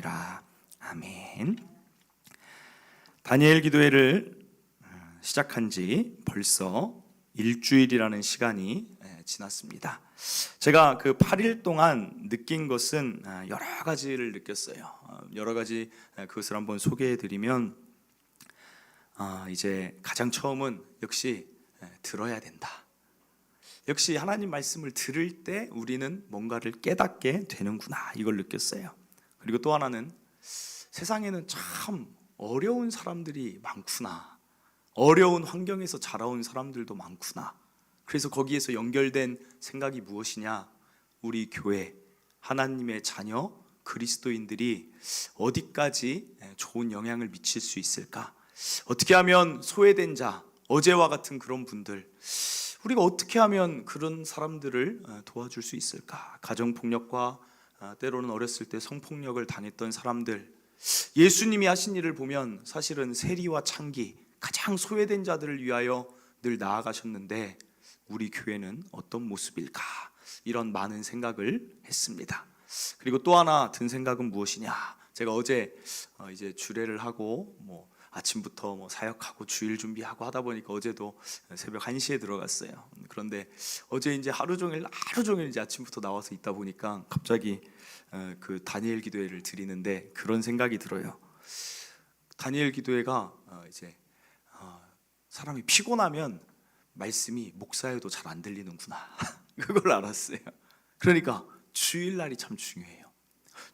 기도하옵나이다. 아멘. 다니엘 기도회를 시작한 지 벌써 일주일이라는 시간이 지났습니다. 제가 그 8일 동안 느낀 것은 여러 가지를 느꼈어요. 여러 가지 그것을 한번 소개해 드리면, 이제 가장 처음은 역시 들어야 된다. 역시 하나님 말씀을 들을 때 우리는 뭔가를 깨닫게 되는구나, 이걸 느꼈어요. 그리고 또 하나는 세상에는 참 어려운 사람들이 많구나, 어려운 환경에서 자라온 사람들도 많구나. 그래서 거기에서 연결된 생각이 무엇이냐, 우리 교회, 하나님의 자녀 그리스도인들이 어디까지 좋은 영향을 미칠 수 있을까? 어떻게 하면 소외된 자, 어제와 같은 그런 분들, 우리가 어떻게 하면 그런 사람들을 도와줄 수 있을까? 가정폭력과 때로는 어렸을 때 성폭력을 당했던 사람들, 예수님이 하신 일을 보면 사실은 세리와 창기, 가장 소외된 자들을 위하여 늘 나아가셨는데 우리 교회는 어떤 모습일까? 이런 많은 생각을 했습니다. 그리고 또 하나 든 생각은 무엇이냐? 제가 어제 이제 주례를 하고 아침부터 사역하고 주일 준비하고 하다 보니까 어제도 새벽 1시에 들어갔어요. 그런데 어제 이제 하루 종일 이제 아침부터 나와서 있다 보니까 갑자기 그 다니엘 기도회를 드리는데 그런 생각이 들어요. 다니엘 기도회가 이제 사람이 피곤하면 말씀이 목사여도 잘 안 들리는구나. 그걸 알았어요. 그러니까 주일날이 참 중요해요.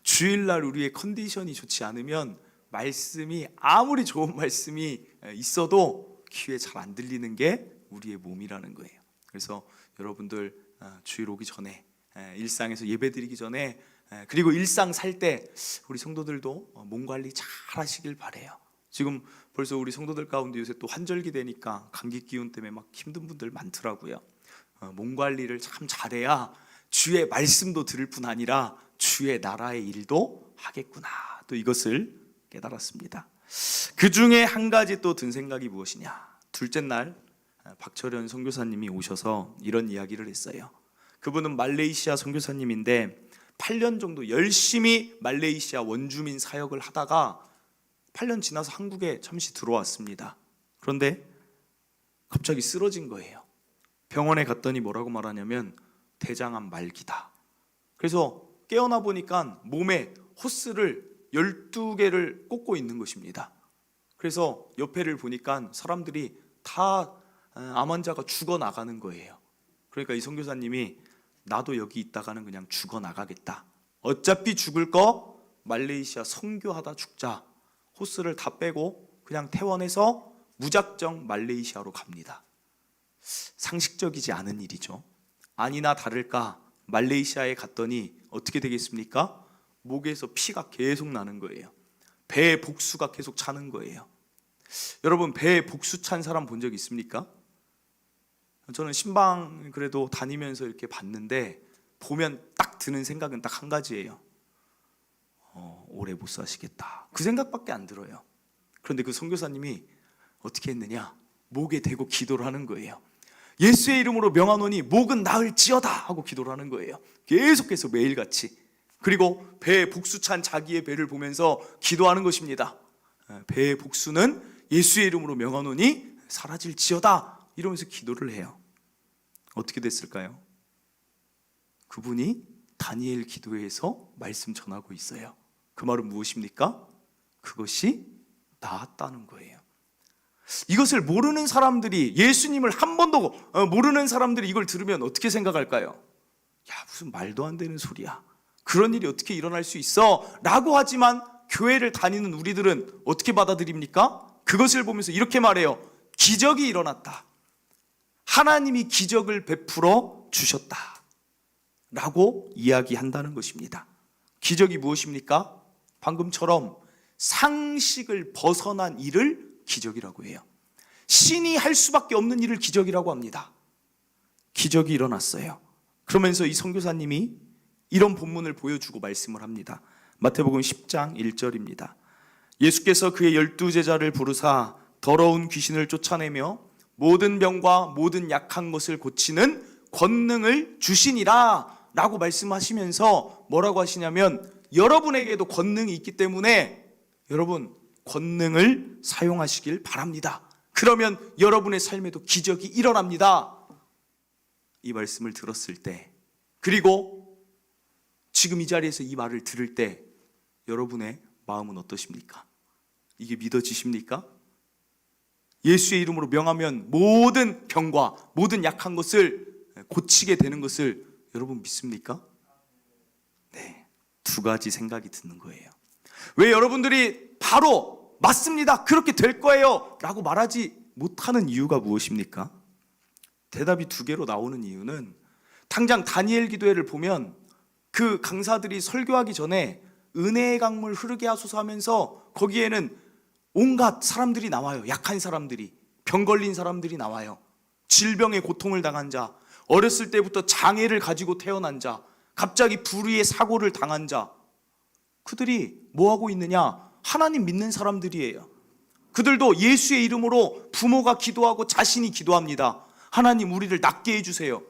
주일날 우리의 컨디션이 좋지 않으면 말씀이 아무리 좋은 말씀이 있어도 귀에 잘 안 들리는 게 우리의 몸이라는 거예요. 그래서 여러분들 주일 오기 전에, 일상에서 예배 드리기 전에, 그리고 일상 살 때 우리 성도들도 몸 관리 잘 하시길 바래요. 지금 벌써 우리 성도들 가운데 요새 또 환절기 되니까 감기 기운 때문에 막 힘든 분들 많더라고요. 몸 관리를 참 잘해야 주의 말씀도 들을 뿐 아니라 주의 나라의 일도 하겠구나, 또 이것을 깨달았습니다. 그 중에 한 가지 또 든 생각이 무엇이냐? 둘째 날 박철현 선교사님이 오셔서 이런 이야기를 했어요. 그분은 말레이시아 선교사님인데 8년 정도 열심히 말레이시아 원주민 사역을 하다가 8년 지나서 한국에 잠시 들어왔습니다. 그런데 갑자기 쓰러진 거예요. 병원에 갔더니 뭐라고 말하냐면 대장암 말기다. 그래서 깨어나 보니까 몸에 호스를 12개를 꽂고 있는 것입니다. 그래서 옆에를 보니까 사람들이 다 암 환자가 죽어나가는 거예요. 그러니까 이 선교사님이 나도 여기 있다가는 그냥 죽어나가겠다, 어차피 죽을 거 말레이시아 선교하다 죽자, 호스를 다 빼고 그냥 퇴원해서 무작정 말레이시아로 갑니다. 상식적이지 않은 일이죠. 아니나 다를까 말레이시아에 갔더니 어떻게 되겠습니까? 목에서 피가 계속 나는 거예요. 배에 복수가 계속 차는 거예요. 여러분, 배에 복수 찬 사람 본 적 있습니까? 저는 신방 그래도 다니면서 이렇게 봤는데 보면 딱 드는 생각은 딱 한 가지예요. 오래 못 사시겠다, 그 생각밖에 안 들어요. 그런데 그 선교사님이 어떻게 했느냐? 목에 대고 기도를 하는 거예요. 예수의 이름으로 명하노니 목은 나을지어다 하고 기도를 하는 거예요. 계속해서 매일같이. 그리고 배에 복수 찬 자기의 배를 보면서 기도하는 것입니다. 배의 복수는 예수의 이름으로 명하노니 사라질지어다, 이러면서 기도를 해요. 어떻게 됐을까요? 그분이 다니엘 기도회에서 말씀 전하고 있어요. 그 말은 무엇입니까? 그것이 나았다는 거예요. 이것을 모르는 사람들이, 예수님을 한 번도 모르는 사람들이 이걸 들으면 어떻게 생각할까요? 야, 무슨 말도 안 되는 소리야, 그런 일이 어떻게 일어날 수 있어? 라고 하지만 교회를 다니는 우리들은 어떻게 받아들입니까? 그것을 보면서 이렇게 말해요. 기적이 일어났다, 하나님이 기적을 베풀어 주셨다 라고 이야기한다는 것입니다. 기적이 무엇입니까? 방금처럼 상식을 벗어난 일을 기적이라고 해요. 신이 할 수밖에 없는 일을 기적이라고 합니다. 기적이 일어났어요. 그러면서 이 선교사님이 이런 본문을 보여주고 말씀을 합니다. 마태복음 10장 1절입니다. 예수께서 그의 12제자를 부르사 더러운 귀신을 쫓아내며 모든 병과 모든 약한 것을 고치는 권능을 주시니라 라고 말씀하시면서 뭐라고 하시냐면 여러분에게도 권능이 있기 때문에 여러분 권능을 사용하시길 바랍니다. 그러면 여러분의 삶에도 기적이 일어납니다. 이 말씀을 들었을 때, 그리고 지금 이 자리에서 이 말을 들을 때 여러분의 마음은 어떠십니까? 이게 믿어지십니까? 예수의 이름으로 명하면 모든 병과 모든 약한 것을 고치게 되는 것을 여러분 믿습니까? 네, 두 가지 생각이 드는 거예요. 왜 여러분들이 바로 맞습니다, 그렇게 될 거예요 라고 말하지 못하는 이유가 무엇입니까? 대답이 두 개로 나오는 이유는, 당장 다니엘 기도회를 보면 그 강사들이 설교하기 전에 은혜의 강물 흐르게 하소서 하면서 거기에는 온갖 사람들이 나와요. 약한 사람들이, 병 걸린 사람들이 나와요. 질병의 고통을 당한 자, 어렸을 때부터 장애를 가지고 태어난 자, 갑자기 불의의 사고를 당한 자, 그들이 뭐하고 있느냐? 하나님 믿는 사람들이에요. 그들도 예수의 이름으로 부모가 기도하고 자신이 기도합니다. 하나님 우리를 낫게 해주세요.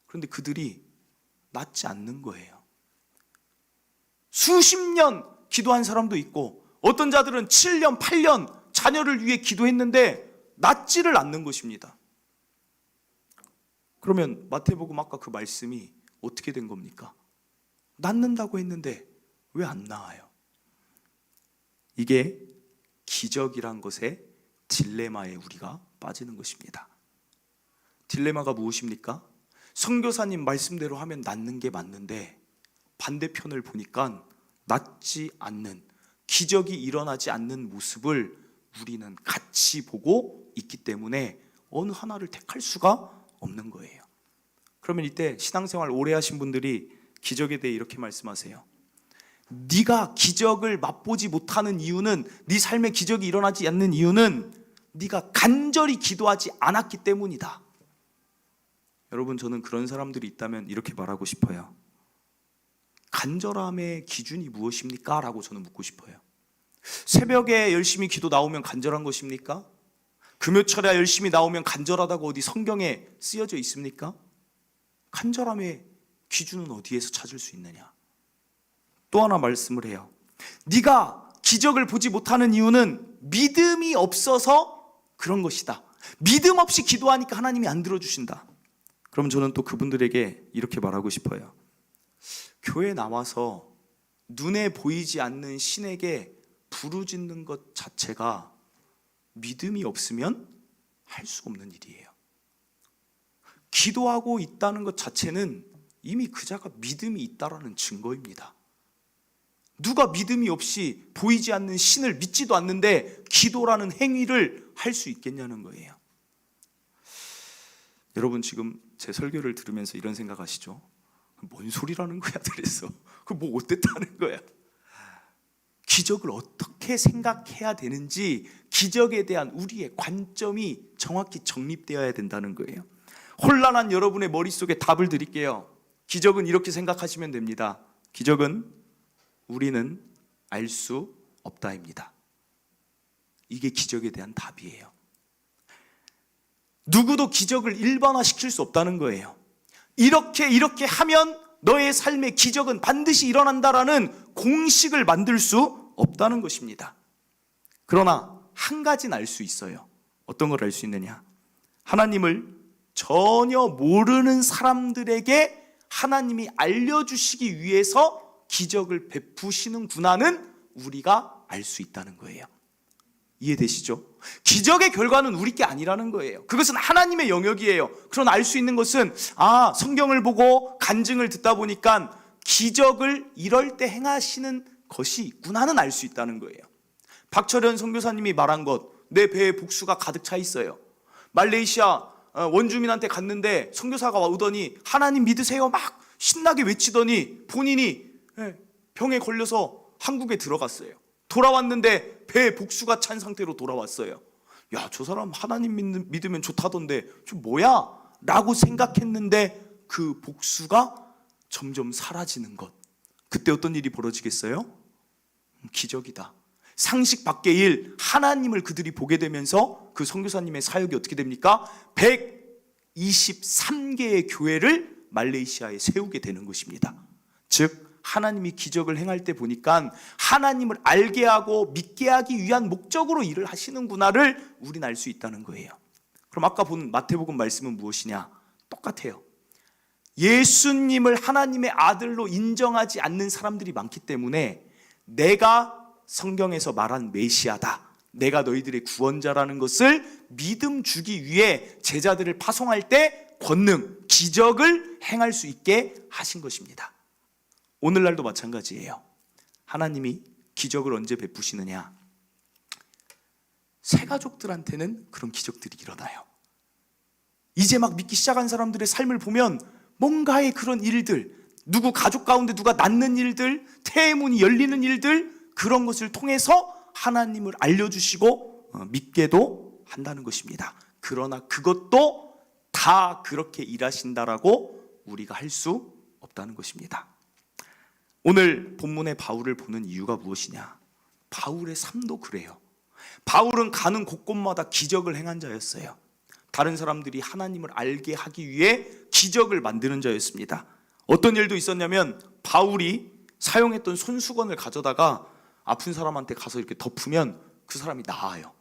그런데 그들이 낫지 않는 거예요. 수십 년 기도한 사람도 있고, 어떤 자들은 7년, 8년 자녀를 위해 기도했는데 낫지를 않는 것입니다. 그러면 마태복음 아까 그 말씀이 어떻게 된 겁니까? 낫는다고 했는데 왜 안 나아요? 이게 기적이란 것의 딜레마에 우리가 빠지는 것입니다. 딜레마가 무엇입니까? 선교사님 말씀대로 하면 낫는 게 맞는데 반대편을 보니까 낫지 않는, 기적이 일어나지 않는 모습을 우리는 같이 보고 있기 때문에 어느 하나를 택할 수가 없는 거예요. 그러면 이때 신앙생활 오래 하신 분들이 기적에 대해 이렇게 말씀하세요. 네가 기적을 맛보지 못하는 이유는, 네 삶에 기적이 일어나지 않는 이유는 네가 간절히 기도하지 않았기 때문이다. 여러분, 저는 그런 사람들이 있다면 이렇게 말하고 싶어요. 간절함의 기준이 무엇입니까? 라고 저는 묻고 싶어요. 새벽에 열심히 기도 나오면 간절한 것입니까? 금요철에 열심히 나오면 간절하다고 어디 성경에 쓰여져 있습니까? 간절함의 기준은 어디에서 찾을 수 있느냐? 또 하나 말씀을 해요. 네가 기적을 보지 못하는 이유는 믿음이 없어서 그런 것이다. 믿음 없이 기도하니까 하나님이 안 들어주신다. 그럼 저는 또 그분들에게 이렇게 말하고 싶어요. 교회 나와서 눈에 보이지 않는 신에게 부르짖는 것 자체가 믿음이 없으면 할 수 없는 일이에요. 기도하고 있다는 것 자체는 이미 그 자가 믿음이 있다라는 증거입니다. 누가 믿음이 없이 보이지 않는 신을 믿지도 않는데 기도라는 행위를 할 수 있겠냐는 거예요. 여러분, 지금 제 설교를 들으면서 이런 생각하시죠? 뭔 소리라는 거야 그래서 그 뭐 어땠다는 거야? 기적을 어떻게 생각해야 되는지, 기적에 대한 우리의 관점이 정확히 정립되어야 된다는 거예요. 혼란한 여러분의 머릿속에 답을 드릴게요. 기적은 이렇게 생각하시면 됩니다. 기적은 우리는 알 수 없다입니다. 이게 기적에 대한 답이에요. 누구도 기적을 일반화시킬 수 없다는 거예요. 이렇게 하면 너의 삶의 기적은 반드시 일어난다라는 공식을 만들 수 없다는 것입니다. 그러나 한 가지는 알 수 있어요. 어떤 걸 알 수 있느냐? 하나님을 전혀 모르는 사람들에게 하나님이 알려주시기 위해서 기적을 베푸시는구나는 우리가 알 수 있다는 거예요. 이해되시죠? 기적의 결과는 우리 게 아니라는 거예요. 그것은 하나님의 영역이에요. 그러나 알 수 있는 것은 성경을 보고 간증을 듣다 보니까 기적을 이럴 때 행하시는 것이 있구나는 알 수 있다는 거예요. 박철현 선교사님이 말한 것, 내 배에 복수가 가득 차 있어요. 말레이시아 원주민한테 갔는데 선교사가 오더니 하나님 믿으세요 막 신나게 외치더니 본인이 병에 걸려서 한국에 들어갔어요. 돌아왔는데 배에 복수가 찬 상태로 돌아왔어요. 야, 저 사람 하나님 믿으면 좋다던데 저 뭐야? 라고 생각했는데 그 복수가 점점 사라지는 것. 그때 어떤 일이 벌어지겠어요? 기적이다. 상식 밖의 일, 하나님을 그들이 보게 되면서 그 선교사님의 사역이 어떻게 됩니까? 123개의 교회를 말레이시아에 세우게 되는 것입니다. 즉 하나님이 기적을 행할 때 보니까 하나님을 알게 하고 믿게 하기 위한 목적으로 일을 하시는구나를 우리는 알 수 있다는 거예요. 그럼 아까 본 마태복음 말씀은 무엇이냐? 똑같아요. 예수님을 하나님의 아들로 인정하지 않는 사람들이 많기 때문에 내가 성경에서 말한 메시아다, 내가 너희들의 구원자라는 것을 믿음 주기 위해 제자들을 파송할 때 권능, 기적을 행할 수 있게 하신 것입니다. 오늘날도 마찬가지예요. 하나님이 기적을 언제 베푸시느냐? 새 가족들한테는 그런 기적들이 일어나요. 이제 막 믿기 시작한 사람들의 삶을 보면 뭔가의 그런 일들, 누구 가족 가운데 누가 낳는 일들, 태의 문이 열리는 일들, 그런 것을 통해서 하나님을 알려주시고 믿게도 한다는 것입니다. 그러나 그것도 다 그렇게 일하신다라고 우리가 할 수 없다는 것입니다. 오늘 본문의 바울을 보는 이유가 무엇이냐? 바울의 삶도 그래요. 바울은 가는 곳곳마다 기적을 행한 자였어요. 다른 사람들이 하나님을 알게 하기 위해 기적을 만드는 자였습니다. 어떤 일도 있었냐면 바울이 사용했던 손수건을 가져다가 아픈 사람한테 가서 이렇게 덮으면 그 사람이 나아요.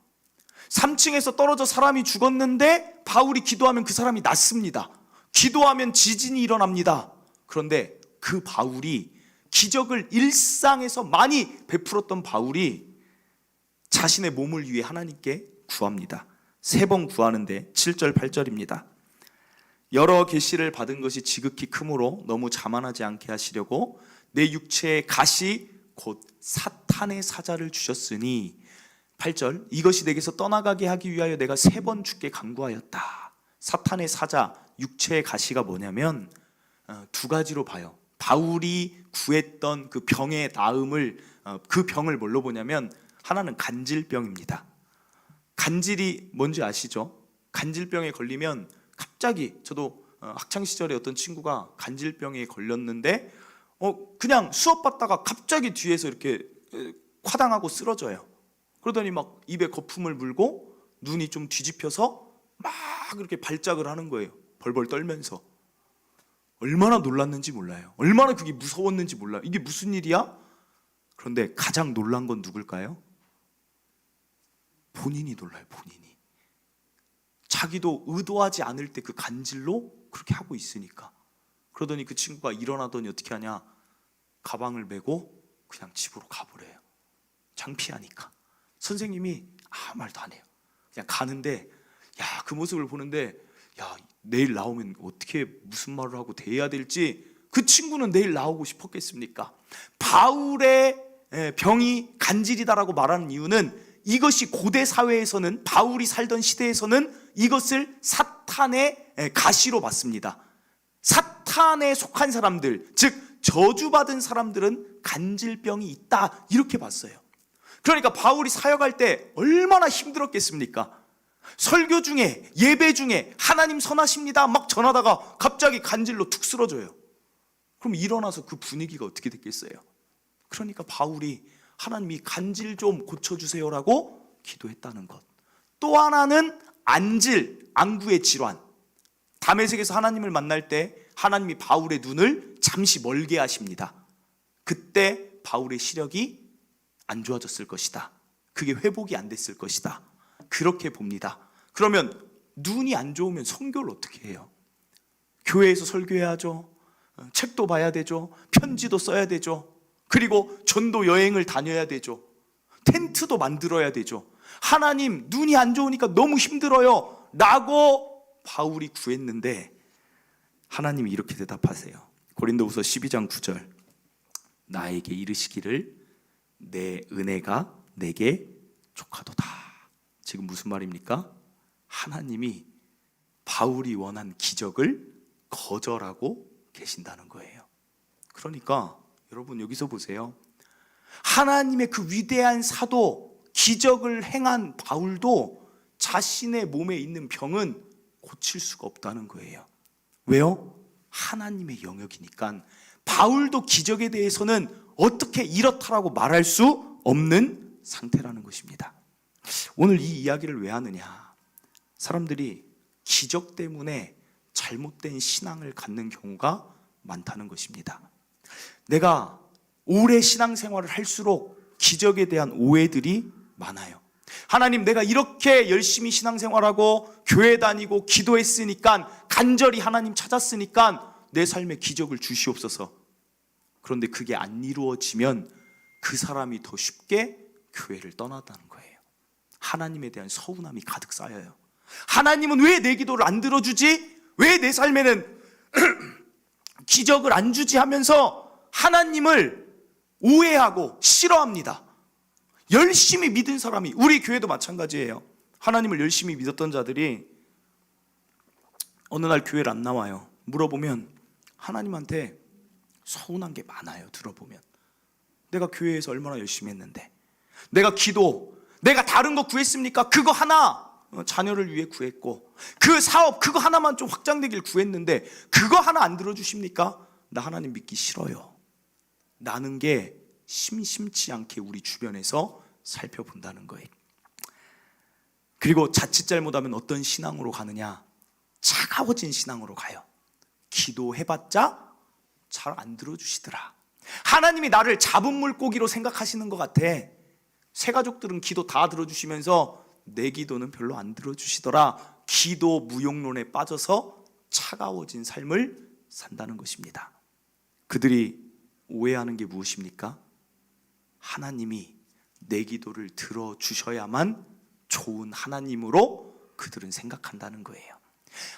3층에서 떨어져 사람이 죽었는데 바울이 기도하면 그 사람이 낫습니다. 기도하면 지진이 일어납니다. 그런데 그 바울이 기적을 일상에서 많이 베풀었던 바울이 자신의 몸을 위해 하나님께 구합니다. 3번 구하는데 7절 8절입니다. 여러 계시를 받은 것이 지극히 크므로 너무 자만하지 않게 하시려고 내 육체의 가시 곧 사탄의 사자를 주셨으니 8절 이것이 내게서 떠나가게 하기 위하여 내가 3번 주께 간구하였다. 사탄의 사자, 육체의 가시가 뭐냐면 2가지로 봐요. 바울이 구했던 그 병의 나음을, 그 병을 뭘로 보냐면 하나는 간질병입니다. 간질이 뭔지 아시죠? 간질병에 걸리면 갑자기, 저도 학창시절에 어떤 친구가 간질병에 걸렸는데 그냥 수업 받다가 갑자기 뒤에서 이렇게 화당하고 쓰러져요. 그러더니 막 입에 거품을 물고 눈이 좀 뒤집혀서 막 이렇게 발작을 하는 거예요. 벌벌 떨면서. 얼마나 놀랐는지 몰라요. 얼마나 그게 무서웠는지 몰라요. 이게 무슨 일이야? 그런데 가장 놀란 건 누굴까요? 본인이 놀라요. 본인이. 자기도 의도하지 않을 때 그 간질로 그렇게 하고 있으니까. 그러더니 그 친구가 일어나더니 어떻게 하냐? 가방을 메고 그냥 집으로 가버려요. 창피하니까. 선생님이 아무 말도 안 해요. 그냥 가는데, 야, 그 모습을 보는데, 야, 내일 나오면 어떻게 무슨 말을 하고 대해야 될지, 그 친구는 내일 나오고 싶었겠습니까? 바울의 병이 간질이다라고 말하는 이유는 이것이 고대 사회에서는, 바울이 살던 시대에서는 이것을 사탄의 가시로 봤습니다. 사탄에 속한 사람들, 즉 저주받은 사람들은 간질병이 있다, 이렇게 봤어요. 그러니까 바울이 사역할 때 얼마나 힘들었겠습니까? 설교 중에, 예배 중에 하나님 선하십니다 막 전하다가 갑자기 간질로 툭 쓰러져요. 그럼 일어나서 그 분위기가 어떻게 됐겠어요? 그러니까 바울이 하나님이 간질 좀 고쳐주세요라고 기도했다는 것. 또 하나는 안질, 안구의 질환. 다메섹에서 하나님을 만날 때 하나님이 바울의 눈을 잠시 멀게 하십니다. 그때 바울의 시력이 안 좋아졌을 것이다. 그게 회복이 안 됐을 것이다. 그렇게 봅니다. 그러면 눈이 안 좋으면 선교를 어떻게 해요? 교회에서 설교해야죠. 책도 봐야 되죠. 편지도 써야 되죠. 그리고 전도 여행을 다녀야 되죠. 텐트도 만들어야 되죠. 하나님, 눈이 안 좋으니까 너무 힘들어요 라고 바울이 구했는데 하나님이 이렇게 대답하세요. 고린도후서 12장 9절. 나에게 이르시기를 내 은혜가 내게 족하도다. 지금 무슨 말입니까? 하나님이 바울이 원한 기적을 거절하고 계신다는 거예요. 그러니까 여러분 여기서 보세요. 하나님의 그 위대한 사도, 기적을 행한 바울도 자신의 몸에 있는 병은 고칠 수가 없다는 거예요. 왜요? 하나님의 영역이니까. 바울도 기적에 대해서는 어떻게 이렇다라고 말할 수 없는 상태라는 것입니다. 오늘 이 이야기를 왜 하느냐? 사람들이 기적 때문에 잘못된 신앙을 갖는 경우가 많다는 것입니다. 내가 오래 신앙생활을 할수록 기적에 대한 오해들이 많아요. 하나님, 내가 이렇게 열심히 신앙생활하고 교회 다니고 기도했으니까, 간절히 하나님 찾았으니까 내 삶에 기적을 주시옵소서. 그런데 그게 안 이루어지면 그 사람이 더 쉽게 교회를 떠났다는 거예요. 하나님에 대한 서운함이 가득 쌓여요. 하나님은 왜 내 기도를 안 들어주지? 왜 내 삶에는 기적을 안 주지? 하면서 하나님을 오해하고 싫어합니다. 열심히 믿은 사람이, 우리 교회도 마찬가지예요. 하나님을 열심히 믿었던 자들이 어느 날 교회를 안 나와요. 물어보면 하나님한테 서운한 게 많아요. 들어보면 내가 교회에서 얼마나 열심히 했는데, 내가 기도, 내가 다른 거 구했습니까? 그거 하나 자녀를 위해 구했고, 그 사업 그거 하나만 좀 확장되길 구했는데 그거 하나 안 들어주십니까? 나 하나님 믿기 싫어요. 나는 게 심심치 않게 우리 주변에서 살펴본다는 거예요. 그리고 자칫 잘못하면 어떤 신앙으로 가느냐? 차가워진 신앙으로 가요. 기도해봤자 잘 안 들어주시더라. 하나님이 나를 잡은 물고기로 생각하시는 것 같아. 새가족들은 기도 다 들어주시면서 내 기도는 별로 안 들어주시더라. 기도 무용론에 빠져서 차가워진 삶을 산다는 것입니다. 그들이 오해하는 게 무엇입니까? 하나님이 내 기도를 들어주셔야만 좋은 하나님으로 그들은 생각한다는 거예요.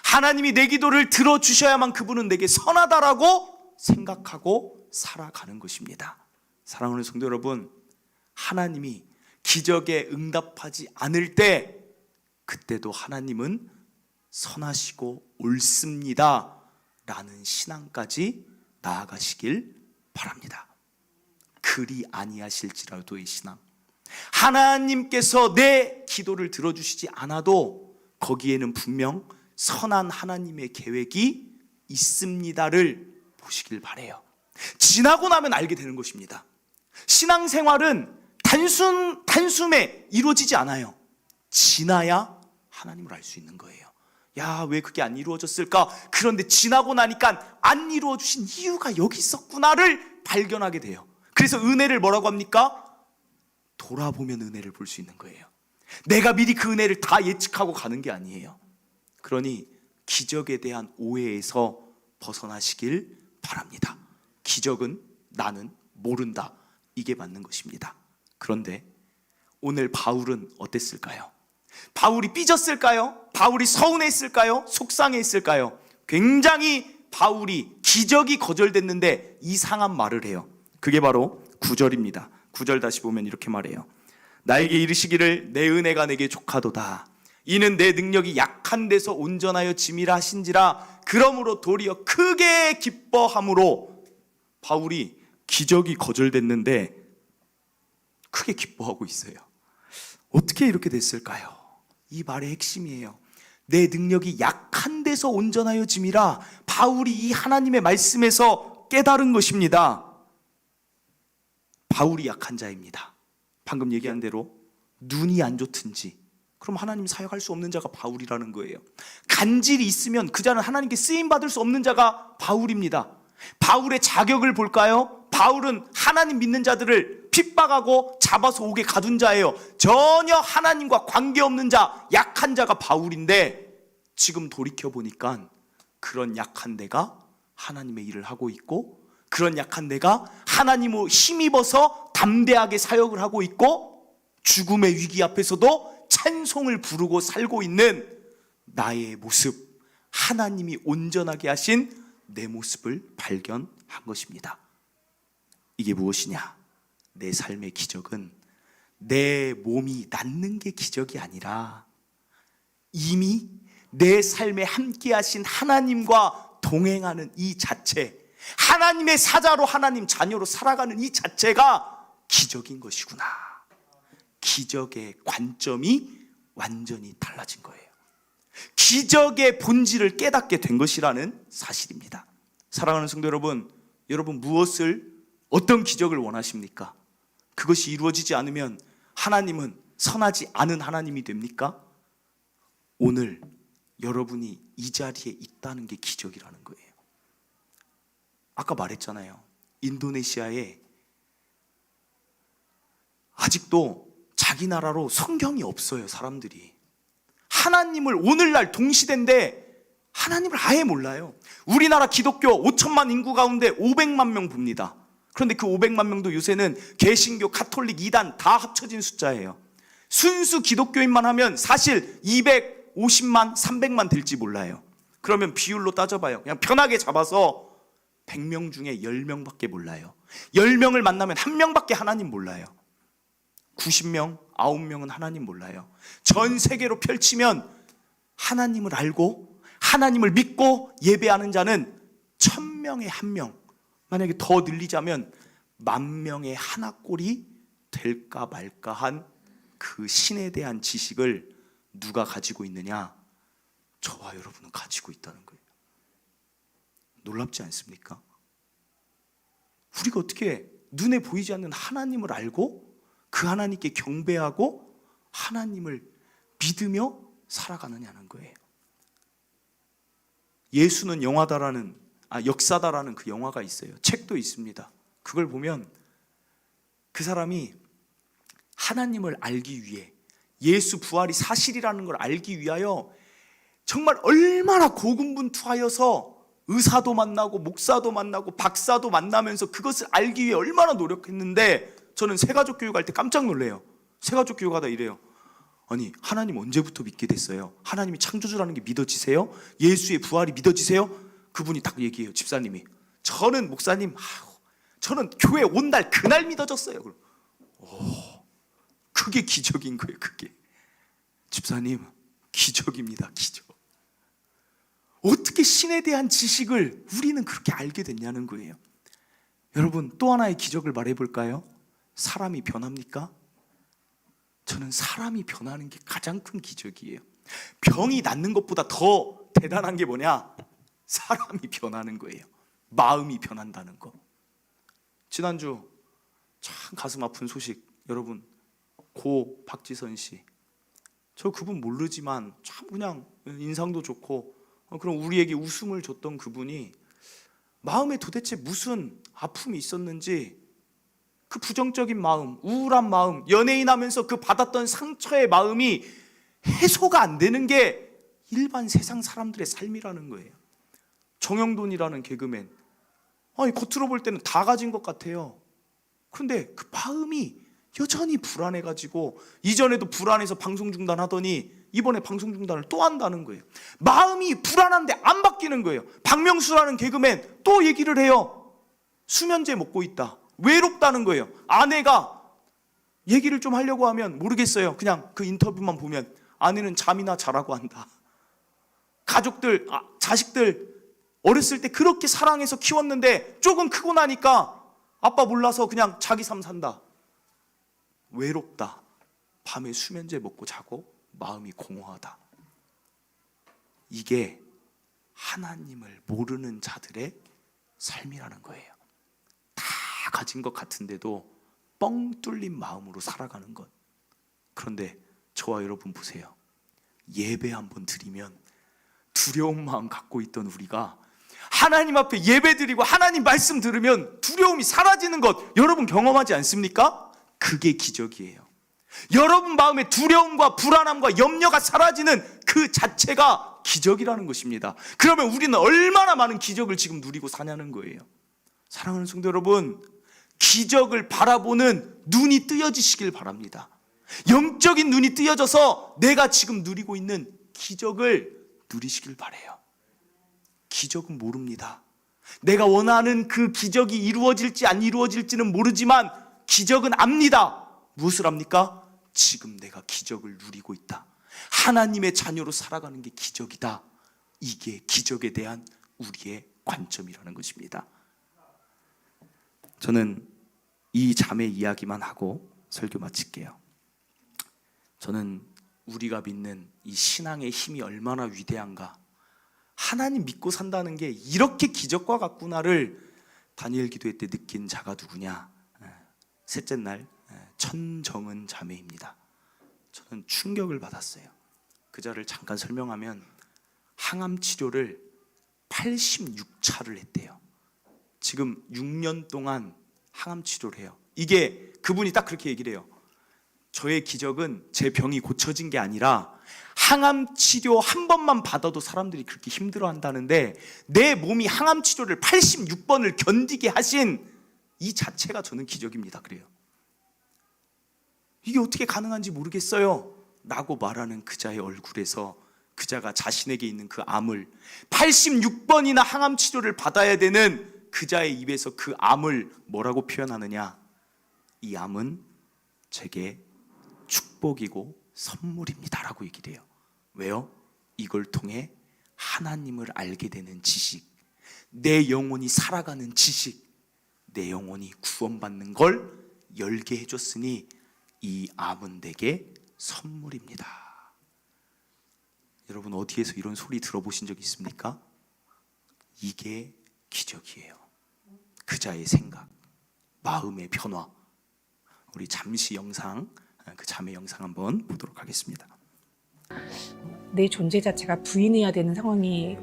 하나님이 내 기도를 들어주셔야만 그분은 내게 선하다라고 생각하고 살아가는 것입니다. 사랑하는 성도 여러분, 하나님이 기적에 응답하지 않을 때, 그때도 하나님은 선하시고 옳습니다 라는 신앙까지 나아가시길 바랍니다. 그리 아니하실지라도의 신앙. 하나님께서 내 기도를 들어주시지 않아도 거기에는 분명 선한 하나님의 계획이 있습니다를 보시길 바라요. 지나고 나면 알게 되는 것입니다. 신앙생활은 단숨에 이루어지지 않아요. 지나야 하나님을 알 수 있는 거예요. 야, 왜 그게 안 이루어졌을까? 그런데 지나고 나니까 안 이루어주신 이유가 여기 있었구나를 발견하게 돼요. 그래서 은혜를 뭐라고 합니까? 돌아보면 은혜를 볼 수 있는 거예요. 내가 미리 그 은혜를 다 예측하고 가는 게 아니에요. 그러니 기적에 대한 오해에서 벗어나시길 바랍니다. 기적은 나는 모른다, 이게 맞는 것입니다. 그런데 오늘 바울은 어땠을까요? 바울이 삐졌을까요? 바울이 서운했을까요? 속상했을까요? 굉장히 바울이 기적이 거절됐는데 이상한 말을 해요. 그게 바로 9절입니다. 9절 다시 보면 이렇게 말해요. 나에게 이르시기를 내 은혜가 내게 족하도다. 이는 내 능력이 약한 데서 온전하여 짐이라 하신지라. 그러므로 도리어 크게 기뻐함으로, 바울이 기적이 거절됐는데 크게 기뻐하고 있어요. 어떻게 이렇게 됐을까요? 이 말의 핵심이에요. 내 능력이 약한 데서 온전하여 짐이라. 바울이 이 하나님의 말씀에서 깨달은 것입니다. 바울이 약한 자입니다. 방금 얘기한 대로 눈이 안 좋든지, 그럼 하나님 사역할 수 없는 자가 바울이라는 거예요. 간질이 있으면 그 자는 하나님께 쓰임받을 수 없는 자가 바울입니다. 바울의 자격을 볼까요? 바울은 하나님 믿는 자들을 핍박하고 잡아서 옥에 가둔 자예요. 전혀 하나님과 관계없는 자, 약한 자가 바울인데, 지금 돌이켜보니까 그런 약한 내가 하나님의 일을 하고 있고, 그런 약한 내가 하나님을 힘입어서 담대하게 사역을 하고 있고, 죽음의 위기 앞에서도 찬송을 부르고 살고 있는 나의 모습, 하나님이 온전하게 하신 내 모습을 발견한 것입니다. 이게 무엇이냐? 내 삶의 기적은 내 몸이 낫는 게 기적이 아니라 이미 내 삶에 함께 하신 하나님과 동행하는 이 자체, 하나님의 사자로 하나님 자녀로 살아가는 이 자체가 기적인 것이구나. 기적의 관점이 완전히 달라진 거예요. 기적의 본질을 깨닫게 된 것이라는 사실입니다. 사랑하는 성도 여러분, 여러분 무엇을, 어떤 기적을 원하십니까? 그것이 이루어지지 않으면 하나님은 선하지 않은 하나님이 됩니까? 오늘 여러분이 이 자리에 있다는 게 기적이라는 거예요. 아까 말했잖아요. 인도네시아에 아직도 자기 나라로 성경이 없어요. 사람들이 하나님을 오늘날 동시대인데 하나님을 아예 몰라요. 우리나라 기독교 5천만 인구 가운데 500만 명 봅니다. 그런데 그 500만 명도 요새는 개신교, 가톨릭, 이단 다 합쳐진 숫자예요. 순수 기독교인만 하면 사실 250만, 300만 될지 몰라요. 그러면 비율로 따져봐요. 그냥 편하게 잡아서 100명 중에 10명밖에 몰라요. 10명을 만나면 1명밖에 하나님 몰라요. 90명, 9명은 하나님 몰라요. 전 세계로 펼치면 하나님을 알고 하나님을 믿고 예배하는 자는 1000명에 1명, 만약에 더 늘리자면 10,000명의 하나꼴이 될까 말까 한 그 신에 대한 지식을 누가 가지고 있느냐? 저와 여러분은 가지고 있다는 거예요. 놀랍지 않습니까? 우리가 어떻게 눈에 보이지 않는 하나님을 알고 그 하나님께 경배하고 하나님을 믿으며 살아가느냐는 거예요. 예수는 역사다라는 그 영화가 있어요. 책도 있습니다. 그걸 보면 그 사람이 하나님을 알기 위해, 예수 부활이 사실이라는 걸 알기 위하여 정말 얼마나 고군분투하여서 의사도 만나고 목사도 만나고 박사도 만나면서 그것을 알기 위해 얼마나 노력했는데, 저는 새가족 교육할 때 깜짝 놀래요. 새가족 교육하다 이래요. 아니, 하나님 언제부터 믿게 됐어요? 하나님이 창조주라는 게 믿어지세요? 예수의 부활이 믿어지세요? 그분이 딱 얘기해요. 집사님이, 저는 목사님, 저는 교회 온 날 그날 믿어졌어요. 그게 기적인 거예요. 그게 집사님, 기적입니다. 기적. 어떻게 신에 대한 지식을 우리는 그렇게 알게 됐냐는 거예요. 여러분, 또 하나의 기적을 말해볼까요? 사람이 변합니까? 저는 사람이 변하는 게 가장 큰 기적이에요. 병이 낫는 것보다 더 대단한 게 뭐냐? 사람이 변하는 거예요. 마음이 변한다는 거. 지난주 참 가슴 아픈 소식, 여러분, 고 박지선 씨, 저 그분 모르지만 참 그냥 인상도 좋고 그럼 우리에게 웃음을 줬던 그분이 마음에 도대체 무슨 아픔이 있었는지, 그 부정적인 마음, 우울한 마음, 연예인 하면서 그 받았던 상처의 마음이 해소가 안 되는 게 일반 세상 사람들의 삶이라는 거예요. 정영돈이라는 개그맨, 아니 겉으로 볼 때는 다 가진 것 같아요. 그런데 그 마음이 여전히 불안해가지고, 이전에도 불안해서 방송 중단하더니 이번에 방송 중단을 또 한다는 거예요. 마음이 불안한데 안 바뀌는 거예요. 박명수라는 개그맨 또 얘기를 해요. 수면제 먹고 있다. 외롭다는 거예요. 아내가 얘기를 좀 하려고 하면 모르겠어요. 그냥 그 인터뷰만 보면 아내는 잠이나 자라고 한다. 가족들, 자식들 어렸을 때 그렇게 사랑해서 키웠는데 조금 크고 나니까 아빠 몰라서 그냥 자기 삶 산다. 외롭다. 밤에 수면제 먹고 자고 마음이 공허하다. 이게 하나님을 모르는 자들의 삶이라는 거예요. 다 가진 것 같은데도 뻥 뚫린 마음으로 살아가는 것. 그런데 저와 여러분 보세요. 예배 한번 드리면 두려운 마음 갖고 있던 우리가 하나님 앞에 예배 드리고 하나님 말씀 들으면 두려움이 사라지는 것, 여러분 경험하지 않습니까? 그게 기적이에요. 여러분 마음에 두려움과 불안함과 염려가 사라지는 그 자체가 기적이라는 것입니다. 그러면 우리는 얼마나 많은 기적을 지금 누리고 사냐는 거예요. 사랑하는 성도 여러분, 기적을 바라보는 눈이 뜨여지시길 바랍니다. 영적인 눈이 뜨여져서 내가 지금 누리고 있는 기적을 누리시길 바라요. 기적은 모릅니다. 내가 원하는 그 기적이 이루어질지 안 이루어질지는 모르지만 기적은 압니다. 무엇을 압니까? 지금 내가 기적을 누리고 있다. 하나님의 자녀로 살아가는 게 기적이다. 이게 기적에 대한 우리의 관점이라는 것입니다. 저는 이 자매 이야기만 하고 설교 마칠게요. 저는 우리가 믿는 이 신앙의 힘이 얼마나 위대한가, 하나님 믿고 산다는 게 이렇게 기적과 같구나를 다니엘 기도회 때 느낀 자가 누구냐? 셋째 날 천정은 자매입니다. 저는 충격을 받았어요. 그 자를 잠깐 설명하면 항암 치료를 86차를 했대요. 지금 6년 동안 항암 치료를 해요. 이게 그분이 딱 그렇게 얘기를 해요. 저의 기적은 제 병이 고쳐진 게 아니라 항암 치료 한 번만 받아도 사람들이 그렇게 힘들어 한다는데 내 몸이 항암 치료를 86번을 견디게 하신 이 자체가 저는 기적입니다. 그래요. 이게 어떻게 가능한지 모르겠어요 라고 말하는 그자의 얼굴에서 그자가 자신에게 있는 그 암을 86번이나 항암 치료를 받아야 되는 그자의 입에서 그 암을 뭐라고 표현하느냐, 이 암은 제게 축복이고 선물입니다 라고 얘기를 해요. 왜요? 이걸 통해 하나님을 알게 되는 지식, 내 영혼이 살아가는 지식, 내 영혼이 구원받는 걸 열게 해줬으니 이 암은 내게 선물입니다. 여러분 어디에서 이런 소리 들어보신 적 있습니까? 이게 기적이에요. 그자의 생각, 마음의 변화. 우리 잠시 영상, 그 자매 영상 한번 보도록 하겠습니다. 내 존재 자체가 부인해야 되는 상황이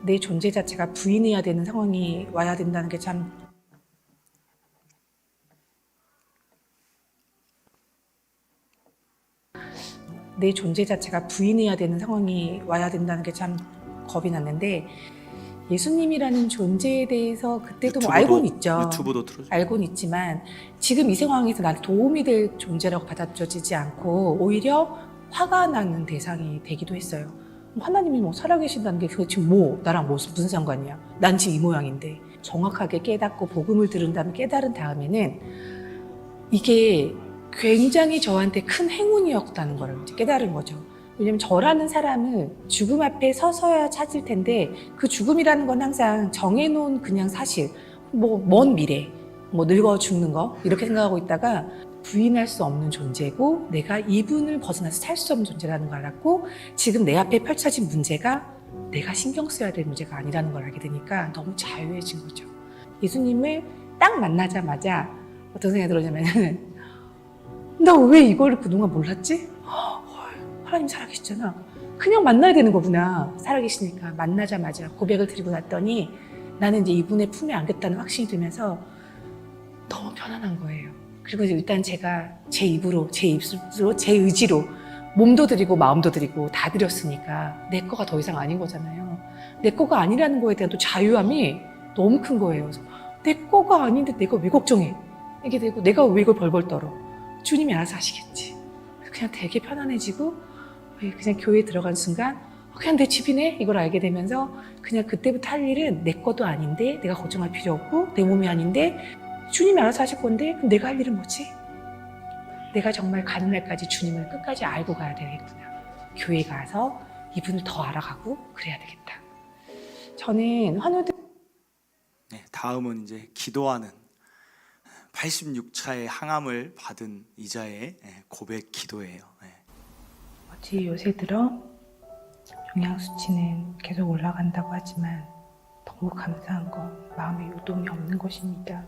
내 존재 자체가 부인해야 되는 상황이 와야 된다는 게 참 내 존재 자체가 부인해야 되는 상황이 와야 된다는 게 참 겁이 났는데, 예수님이라는 존재에 대해서 그때도 뭐 알고는 있죠. 유튜브도 틀어줘. 알고는 있지만 지금 이 상황에서 나한테 도움이 될 존재라고 받아들여지지 않고 오히려 화가 나는 대상이 되기도 했어요. 하나님이 뭐 살아계신다는 게 그게 지금 뭐 나랑 무슨 상관이야? 난 지금 이 모양인데. 정확하게 깨닫고 복음을 들은 다음에 깨달은 다음에는 이게 굉장히 저한테 큰 행운이었다는 걸 깨달은 거죠. 왜냐면 저라는 사람은 죽음 앞에 서서야 찾을 텐데 그 죽음이라는 건 항상 정해놓은 그냥 사실, 뭐 먼 미래, 뭐 늙어 죽는 거 이렇게 생각하고 있다가 부인할 수 없는 존재고 내가 이분을 벗어나서 살 수 없는 존재라는 걸 알았고, 지금 내 앞에 펼쳐진 문제가 내가 신경 써야 될 문제가 아니라는 걸 알게 되니까 너무 자유해진 거죠. 예수님을 딱 만나자마자 어떤 생각이 들었냐면 나 왜 이걸 그동안 몰랐지? 하나님 살아계시잖아. 그냥 만나야 되는 거구나. 살아계시니까. 만나자마자 고백을 드리고 났더니 나는 이제 이분의 품에 안겼다는 확신이 들면서 너무 편안한 거예요. 그리고 일단 제가 제 입으로, 제 입술로, 제 의지로 몸도 드리고 마음도 드리고 다 드렸으니까 내 거가 더 이상 아닌 거잖아요. 내 거가 아니라는 거에 대한 또 자유함이 너무 큰 거예요. 그래서 내 거가 아닌데 내가 왜 걱정해? 이게 되고 내가 왜 이걸 벌벌 떨어? 주님이 알아서 하시겠지. 그냥 되게 편안해지고 그냥 교회에 들어간 순간 그냥 내 집이네 이걸 알게 되면서 그냥 그때부터 할 일은 내 것도 아닌데 내가 걱정할 필요 없고 내 몸이 아닌데 주님이 알아서 하실 건데 그럼 내가 할 일은 뭐지? 내가 정말 가는 날까지 주님을 끝까지 알고 가야 되겠구나. 교회 가서 이분을 더 알아가고 그래야 되겠다. 저는 환우들 네, 다음은 이제 기도하는 86차의 항암을 받은 이자의 고백 기도예요. 어찌 요새 들어 영양수치는 계속 올라간다고 하지만 너무 감사한 건 마음의 요동이 없는 것입니다.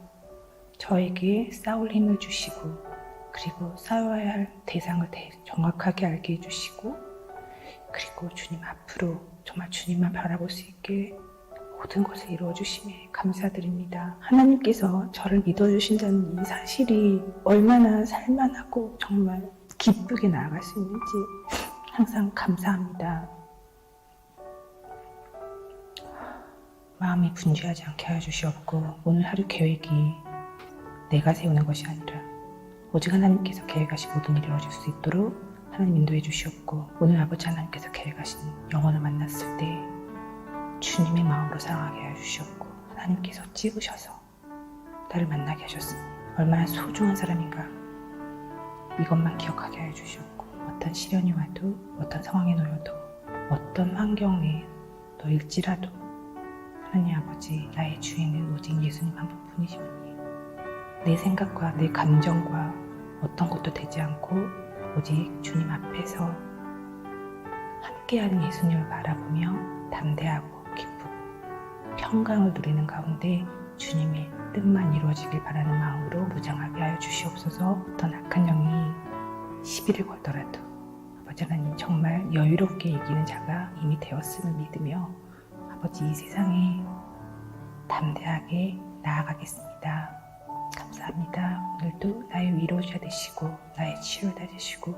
저에게 싸울 힘을 주시고 그리고 싸워야 할 대상을 정확하게 알게 해주시고 그리고 주님 앞으로 정말 주님만 바라볼 수 있게 모든 것을 이루어주심에 감사드립니다. 하나님께서 저를 믿어주신다는 이 사실이 얼마나 살만하고 정말 기쁘게 나아갈 수 있는지 항상 감사합니다. 마음이 분주하지 않게 하여 주시옵고 오늘 하루 계획이 내가 세우는 것이 아니라 오직 하나님께서 계획하신 모든 일을 이루어질 수 있도록 하나님 인도해 주시옵고 오늘 아버지 하나님께서 계획하신 영혼을 만났을 때 주님의 마음으로 사랑하게 하여 주시옵고 하나님께서 찍으셔서 나를 만나게 하셨으니 얼마나 소중한 사람인가 이것만 기억하게 하여 주시옵고 어떤 시련이 와도 어떤 상황에 놓여도 어떤 환경에 놓일지라도 하나님 아버지 나의 주인은 오직 예수님 한 분뿐이시오니 내 생각과 내 감정과 어떤 것도 되지 않고 오직 주님 앞에서 함께하는 예수님을 바라보며 담대하고 기쁘고 평강을 누리는 가운데 주님의 뜻만 이루어지길 바라는 마음으로 무장하게 하여 주시옵소서. 어떤 악한 영이 시비를 걸더라도 아버지 하나님 정말 여유롭게 이기는 자가 이미 되었음을 믿으며 아버지 이 세상에 담대하게 나아가겠습니다. 감사합니다. 오늘도 나의 위로자 되시고 나의 치료자 되시고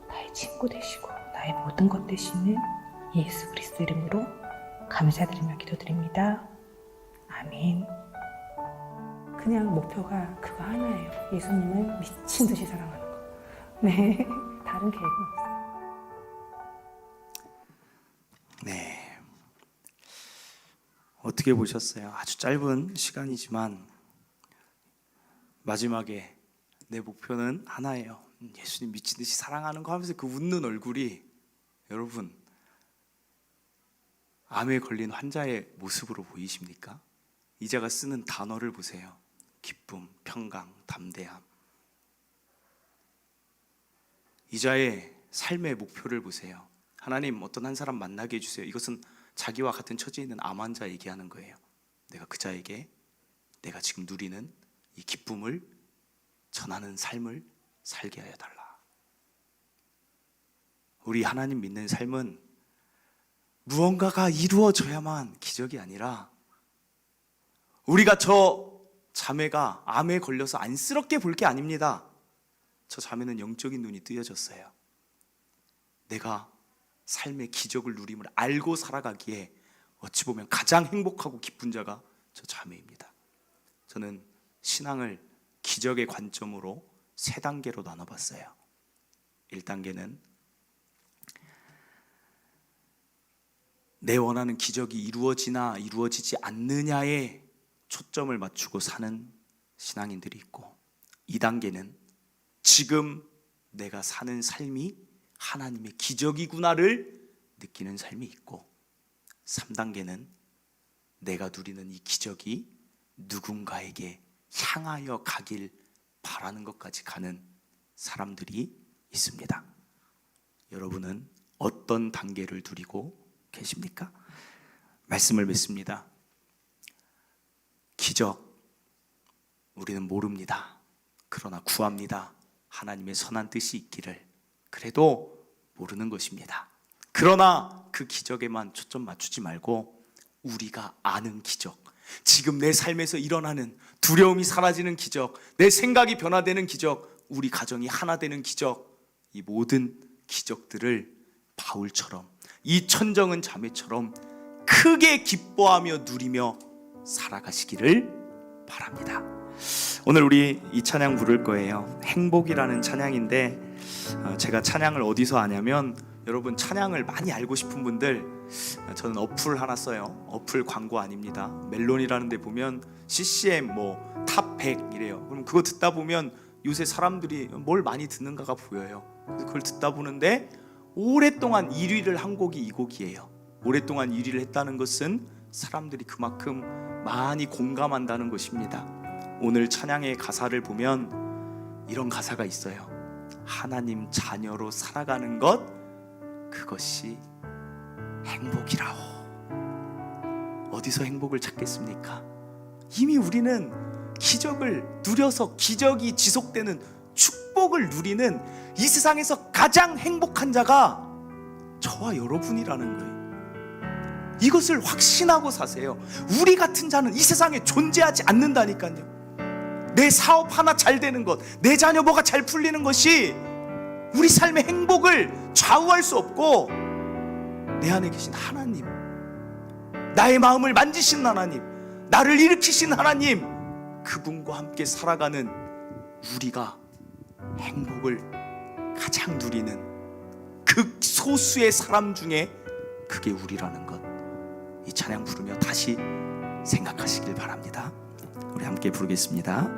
나의 친구 되시고 나의 모든 것 되시는 예수 그리스도 이름으로 감사드리며 기도드립니다. 아멘. 그냥 목표가 그거 하나예요. 예수님을 미친 듯이 사랑하는 거. 네, 다른 계획은 없어요. 네. 어떻게 보셨어요? 아주 짧은 시간이지만 마지막에 내 목표는 하나예요. 예수님 미친 듯이 사랑하는 거 하면서 그 웃는 얼굴이 여러분 암에 걸린 환자의 모습으로 보이십니까? 이자가 쓰는 단어를 보세요. 기쁨, 평강, 담대함. 이자의 삶의 목표를 보세요. 하나님 어떤 한 사람 만나게 해주세요. 이것은 자기와 같은 처지에 있는 암 환자 얘기하는 거예요. 내가 그 자에게 내가 지금 누리는 이 기쁨을 전하는 삶을 살게 하여 달라. 우리 하나님 믿는 삶은 무언가가 이루어져야만 기적이 아니라 우리가 저 자매가 암에 걸려서 안쓰럽게 볼 게 아닙니다. 저 자매는 영적인 눈이 뜨여졌어요. 내가 삶의 기적을 누림을 알고 살아가기에 어찌 보면 가장 행복하고 기쁜 자가 저 자매입니다. 저는 신앙을 기적의 관점으로 3단계로 나눠봤어요. 1단계는 내 원하는 기적이 이루어지나 이루어지지 않느냐에 초점을 맞추고 사는 신앙인들이 있고, 2단계는 지금 내가 사는 삶이 하나님의 기적이구나를 느끼는 삶이 있고, 3단계는 내가 누리는 이 기적이 누군가에게 향하여 가길 바라는 것까지 가는 사람들이 있습니다. 여러분은 어떤 단계를 누리고 계십니까? 말씀을 맺습니다. 기적 우리는 모릅니다. 그러나 구합니다. 하나님의 선한 뜻이 있기를. 그래도 모르는 것입니다. 그러나 그 기적에만 초점 맞추지 말고 우리가 아는 기적, 지금 내 삶에서 일어나는 두려움이 사라지는 기적, 내 생각이 변화되는 기적, 우리 가정이 하나 되는 기적, 이 모든 기적들을 바울처럼, 이 천정은 자매처럼 크게 기뻐하며 누리며 살아가시기를 바랍니다. 오늘 우리 이 찬양 부를 거예요. 행복이라는 찬양인데 제가 찬양을 어디서 아냐면, 여러분 찬양을 많이 알고 싶은 분들, 저는 어플 하나 써요. 어플 광고 아닙니다. 멜론이라는 데 보면 CCM 탑 100 이래요. 그럼 그거 듣다 보면 요새 사람들이 뭘 많이 듣는가가 보여요. 그래서 그걸 듣다 보는데 오랫동안 1위를 한 곡이 이 곡이에요. 오랫동안 1위를 했다는 것은 사람들이 그만큼 많이 공감한다는 것입니다. 오늘 찬양의 가사를 보면 이런 가사가 있어요. 하나님 자녀로 살아가는 것, 그것이 행복이라오. 어디서 행복을 찾겠습니까? 이미 우리는 기적을 누려서 기적이 지속되는 축복을 누리는 이 세상에서 가장 행복한 자가 저와 여러분이라는 거예요. 이것을 확신하고 사세요. 우리 같은 자는 이 세상에 존재하지 않는다니까요. 내 사업 하나 잘 되는 것, 내 자녀 뭐가 잘 풀리는 것이 우리 삶의 행복을 좌우할 수 없고, 내 안에 계신 하나님, 나의 마음을 만지신 하나님, 나를 일으키신 하나님, 그분과 함께 살아가는 우리가 행복을 가장 누리는 극소수의 사람 중에 그게 우리라는 것, 이 찬양 부르며 다시 생각하시길 바랍니다. 우리 함께 부르겠습니다.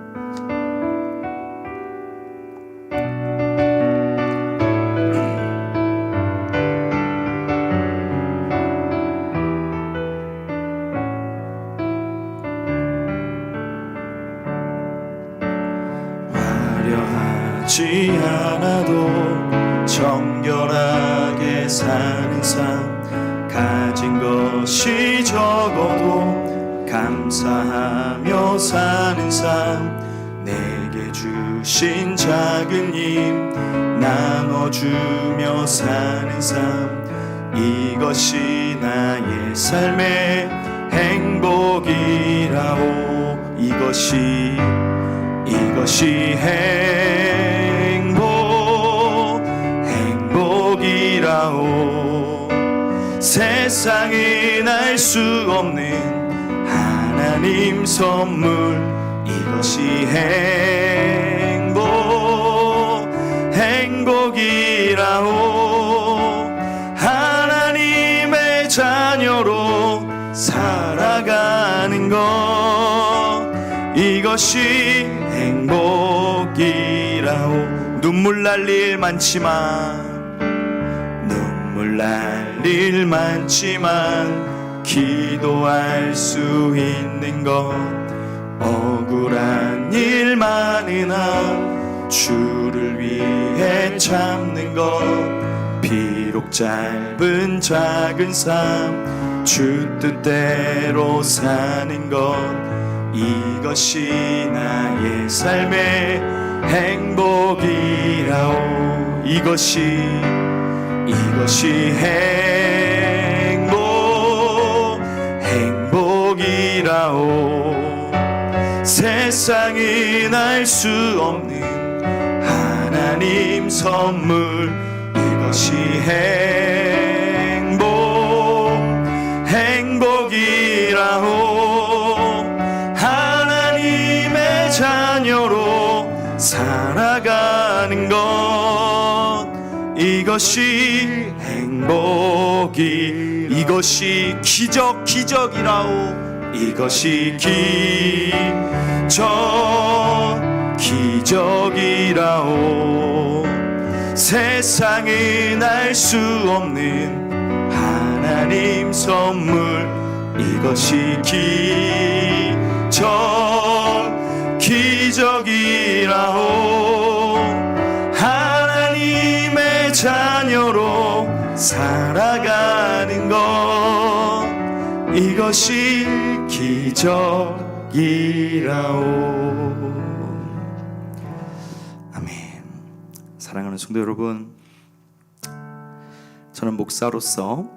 화려하지 않아도 정결하게 사는 삶, 가진 것이 적어도 감사하며 사는 삶, 내게 주신 작은 힘 나눠주며 사는 삶 이것이 나의 삶의 행복이라오 이것이 행복이라오 세상에 알 수 없는 하나님 선물 이것이 행복이라오 하나님의 자녀로 살아가는 것 이것이 행복이라오 눈물 날 일 많지만 기도할 수 있는 것 억울한 일 많으나 주를 위해 참는 것 비록 짧은 작은 삶 주 뜻대로 사는 것 이것이 나의 삶의 행복이라오 이것이 행복이라오 세상에 알 수 없는 하나님 선물 이것이 행복이라오 하나님의 자녀로 살아가는 것 이것이 이것이 기적이라오 이것이 기적이라오 세상에 알 수 없는 하나님 선물 이것이 기적이라오 하나님의 자녀로 살아가는 것 이것이 기적이라오 아멘. 사랑하는 성도 여러분, 저는 목사로서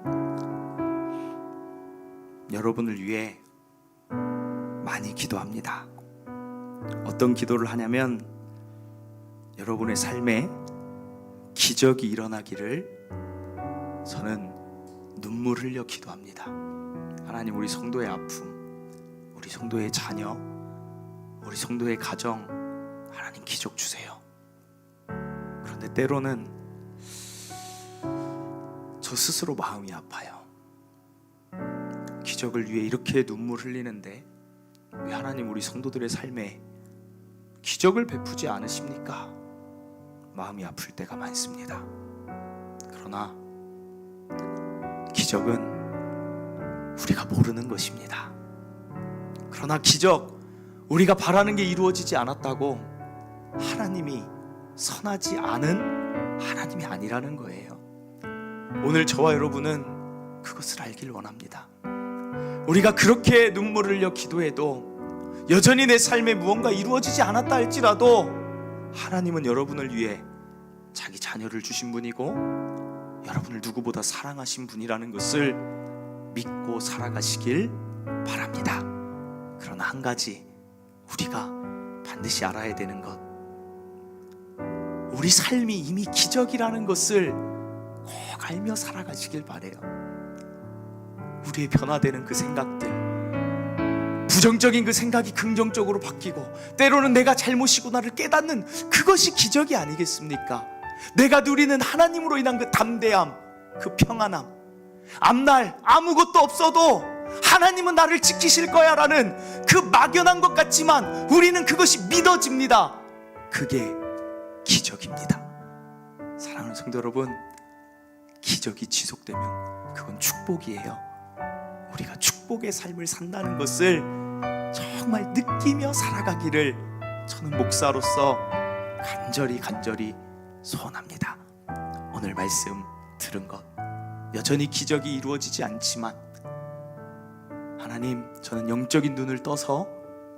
여러분을 위해 많이 기도합니다. 어떤 기도를 하냐면 여러분의 삶에 기적이 일어나기를 저는 눈물 흘려 기도합니다. 하나님, 우리 성도의 아픔, 우리 성도의 자녀, 우리 성도의 가정, 하나님 기적 주세요. 그런데 때로는 저 스스로 마음이 아파요. 기적을 위해 이렇게 눈물 흘리는데 왜 하나님 우리 성도들의 삶에 기적을 베푸지 않으십니까? 마음이 아플 때가 많습니다. 그러나 기적은 우리가 모르는 것입니다. 그러나 기적, 우리가 바라는 게 이루어지지 않았다고 하나님이 선하지 않은 하나님이 아니라는 거예요. 오늘 저와 여러분은 그것을 알길 원합니다. 우리가 그렇게 눈물을 흘려 기도해도 여전히 내 삶에 무언가 이루어지지 않았다 할지라도 하나님은 여러분을 위해 자기 자녀를 주신 분이고 여러분을 누구보다 사랑하신 분이라는 것을 믿고 살아가시길 바랍니다. 그러나 한 가지 우리가 반드시 알아야 되는 것, 우리 삶이 이미 기적이라는 것을 꼭 알며 살아가시길 바래요. 우리의 변화되는 그 생각들, 부정적인 그 생각이 긍정적으로 바뀌고 때로는 내가 잘못이구나를 깨닫는 그것이 기적이 아니겠습니까? 내가 누리는 하나님으로 인한 그 담대함, 그 평안함, 앞날 아무것도 없어도 하나님은 나를 지키실 거야 라는 그 막연한 것 같지만 우리는 그것이 믿어집니다. 그게 기적입니다. 사랑하는 성도 여러분, 기적이 지속되면 그건 축복이에요. 우리가 축복의 삶을 산다는 것을 정말 느끼며 살아가기를 저는 목사로서 간절히 소원합니다. 오늘 말씀 들은 것, 여전히 기적이 이루어지지 않지만 하나님, 저는 영적인 눈을 떠서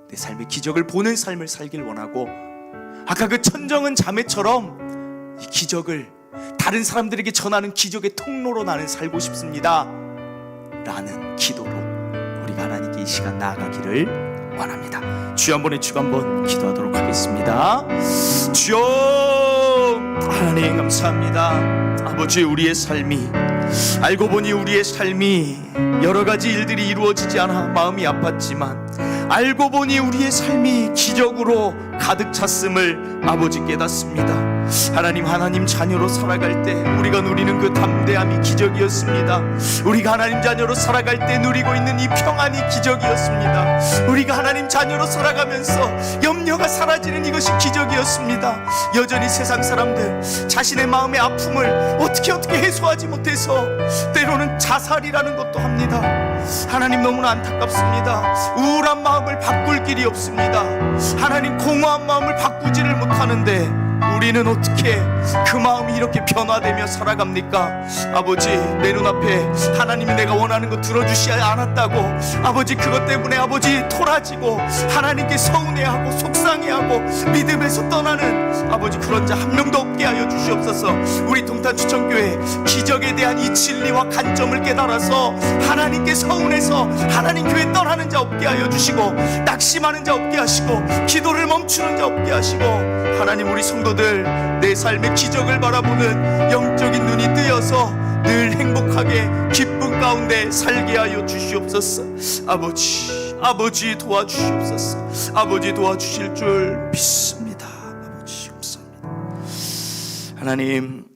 내 삶의 기적을 보는 삶을 살길 원하고, 아까 그 천정은 자매처럼 이 기적을 다른 사람들에게 전하는 기적의 통로로 나는 살고 싶습니다 라는 기도로 우리가 하나님께 이 시간 나아가기를 원합니다. 주여 한번 외치고 한번 기도하도록 하겠습니다. 주여 하나님 감사합니다. 아버지, 우리의 삶이, 알고 보니 우리의 삶이 여러 가지 일들이 이루어지지 않아 마음이 아팠지만, 알고 보니 우리의 삶이 기적으로 가득 찼음을 아버지 깨닫습니다. 하나님 자녀로 살아갈 때 우리가 누리는 그 담대함이 기적이었습니다. 우리가 하나님 자녀로 살아갈 때 누리고 있는 이 평안이 기적이었습니다. 우리가 하나님 자녀로 살아가면서 염려가 사라지는 이것이 기적이었습니다. 여전히 세상 사람들 자신의 마음의 아픔을 어떻게 해소하지 못해서 때로는 자살이라는 것도 합니다. 하나님, 너무나 안타깝습니다. 우울한 마음을 바꿀 길이 없습니다. 하나님, 공허한 마음을 바꾸지를 못하는데 우리는 어떻게 그 마음이 이렇게 변화되며 살아갑니까? 아버지, 내 눈앞에 하나님이 내가 원하는 거 들어주시지 않았다고 아버지, 그것 때문에 아버지 토라지고 하나님께 서운해하고 속상해하고 믿음에서 떠나는 아버지, 그런 자 한 명도 없게 하여 주시옵소서. 우리 동탄추천교회 기적에 대한 이 진리와 관점을 깨달아서 하나님께 서운해서 하나님 교회 떠나는 자 없게 하여 주시고, 낙심하는 자 없게 하시고, 기도를 멈추는 자 없게 하시고, 하나님, 우리 성도들 내 삶의 기적을 바라보는 영적인 눈이 뜨여서 늘 행복하게 기쁨 가운데 살게 하여 주시옵소서. 아버지 도와주시옵소서. 아버지 도와주실 줄 믿습니다. 아버지 감사합니다. 하나님,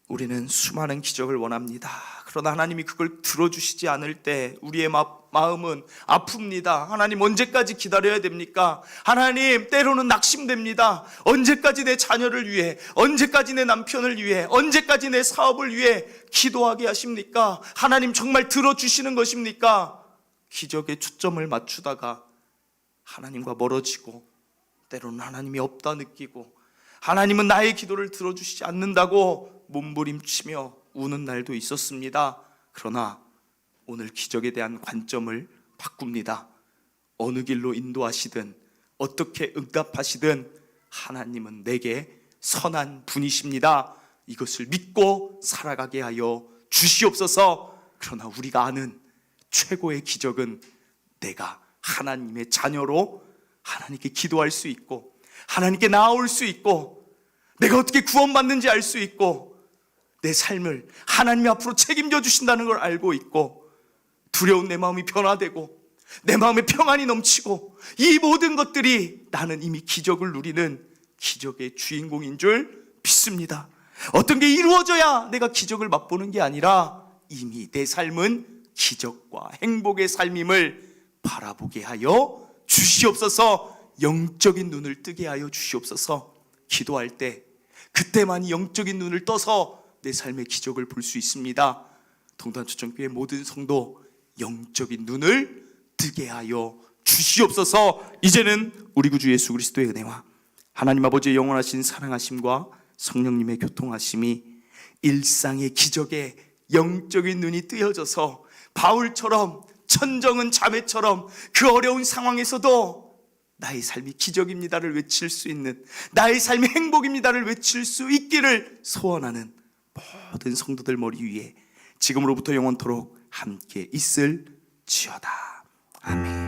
우리는 수많은 기적을 원합니다. 그러나 하나님이 그걸 들어주시지 않을 때 우리의 마음은 아픕니다. 하나님, 언제까지 기다려야 됩니까? 하나님, 때로는 낙심됩니다. 언제까지 내 자녀를 위해, 언제까지 내 남편을 위해, 언제까지 내 사업을 위해 기도하게 하십니까? 하나님, 정말 들어주시는 것입니까? 기적에 초점을 맞추다가 하나님과 멀어지고, 때로는 하나님이 없다 느끼고, 하나님은 나의 기도를 들어주시지 않는다고 몸부림치며 우는 날도 있었습니다. 그러나 오늘 기적에 대한 관점을 바꿉니다. 어느 길로 인도하시든 어떻게 응답하시든 하나님은 내게 선한 분이십니다. 이것을 믿고 살아가게 하여 주시옵소서. 그러나 우리가 아는 최고의 기적은 내가 하나님의 자녀로 하나님께 기도할 수 있고, 하나님께 나아올 수 있고, 내가 어떻게 구원받는지 알 수 있고, 내 삶을 하나님 앞으로 책임져 주신다는 걸 알고 있고, 두려운 내 마음이 변화되고 내 마음에 평안이 넘치고, 이 모든 것들이 나는 이미 기적을 누리는 기적의 주인공인 줄 믿습니다. 어떤 게 이루어져야 내가 기적을 맛보는 게 아니라 이미 내 삶은 기적과 행복의 삶임을 바라보게 하여 주시옵소서. 영적인 눈을 뜨게 하여 주시옵소서. 기도할 때 그때만이 영적인 눈을 떠서 내 삶의 기적을 볼 수 있습니다. 동탄추천교회 모든 성도 영적인 눈을 뜨게 하여 주시옵소서. 이제는 우리 구주 예수 그리스도의 은혜와 하나님 아버지의 영원하신 사랑하심과 성령님의 교통하심이 일상의 기적에 영적인 눈이 뜨여져서 바울처럼, 천정은 자매처럼 그 어려운 상황에서도 나의 삶이 기적입니다를 외칠 수 있는, 나의 삶이 행복입니다를 외칠 수 있기를 소원하는 모든 성도들 머리 위에 지금으로부터 영원토록 함께 있을지어다. 아멘.